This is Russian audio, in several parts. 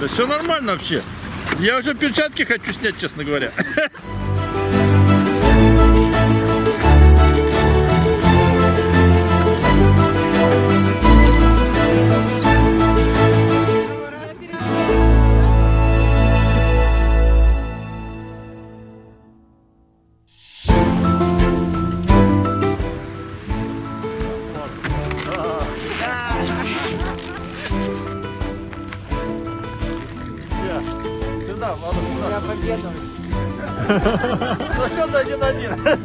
Да все нормально вообще. Я уже перчатки хочу снять, честно говоря. Сюда, Влада, сюда. Я победу. Расчет 1-1.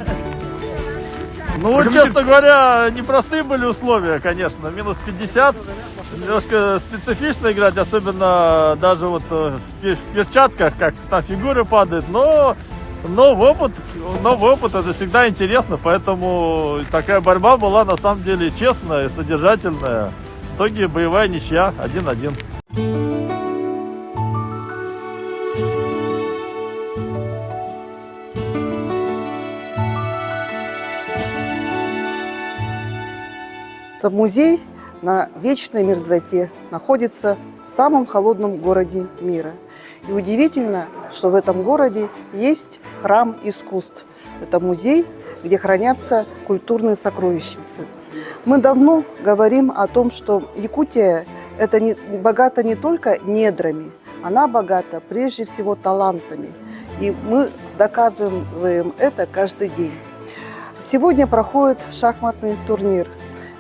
Ну вот, честно говоря, непростые были условия, конечно. Минус 50. Немножко специфично играть, особенно даже вот в перчатках, как там фигуры падают. Но новый опыт это всегда интересно, поэтому такая борьба была на самом деле честная и содержательная. В итоге боевая ничья 1-1. Музей на вечной мерзлоте находится в самом холодном городе мира. И удивительно, что в этом городе есть храм искусств. Это музей, где хранятся культурные сокровищницы. Мы давно говорим о том, что Якутия богата не только недрами, она богата прежде всего талантами. И мы доказываем это каждый день. Сегодня проходит шахматный турнир.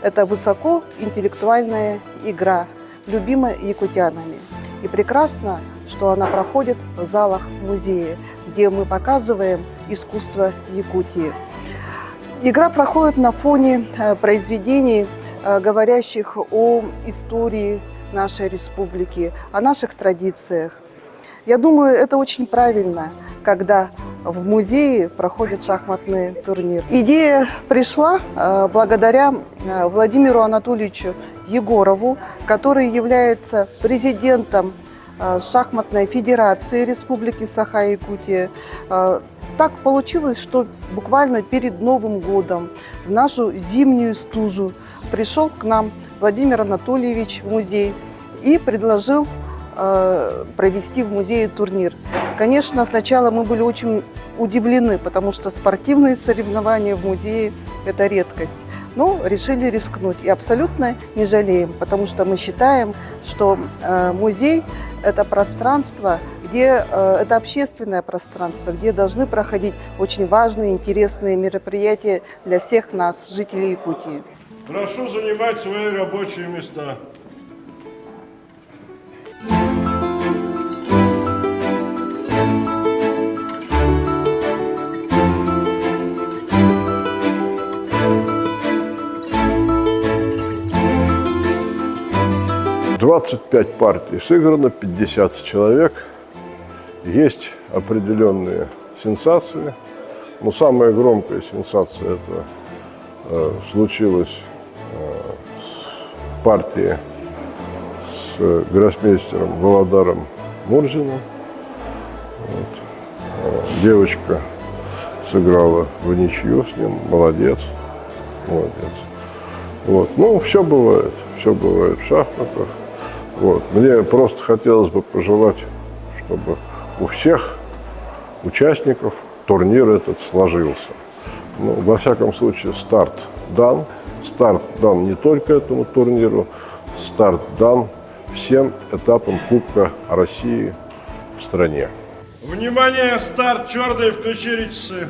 Это высокоинтеллектуальная игра, любимая якутянами. И прекрасно, что она проходит в залах музея, где мы показываем искусство Якутии. Игра проходит на фоне произведений, говорящих о истории нашей республики, о наших традициях. Я думаю, это очень правильно, когда в музее проходит шахматный турнир. Идея пришла благодаря Владимиру Анатольевичу Егорову, который является президентом шахматной федерации Республики Саха-Якутия. Так получилось, что буквально перед Новым годом, в нашу зимнюю стужу, пришел к нам Владимир Анатольевич в музей и предложил провести в музее турнир. Конечно, сначала мы были очень удивлены, потому что спортивные соревнования в музее – это редкость. Но решили рискнуть и абсолютно не жалеем, потому что мы считаем, что музей – это пространство, это общественное пространство, где должны проходить очень важные, интересные мероприятия для всех нас, жителей Якутии. Прошу занимать свои рабочие места. «25 партий сыграно, 50 человек. Есть определенные сенсации. Но самая громкая сенсация это случилась в партии с гроссмейстером Володаром Мурзиным. Вот. Девочка сыграла в ничью с ним. Молодец. Вот. Ну, все бывает в шахматах. Вот. Мне просто хотелось бы пожелать, чтобы у всех участников турнир этот сложился. Ну, во всяком случае, старт дан. Старт дан не только этому турниру, старт дан всем этапам Кубка России в стране. Внимание, старт, черные, включили часы.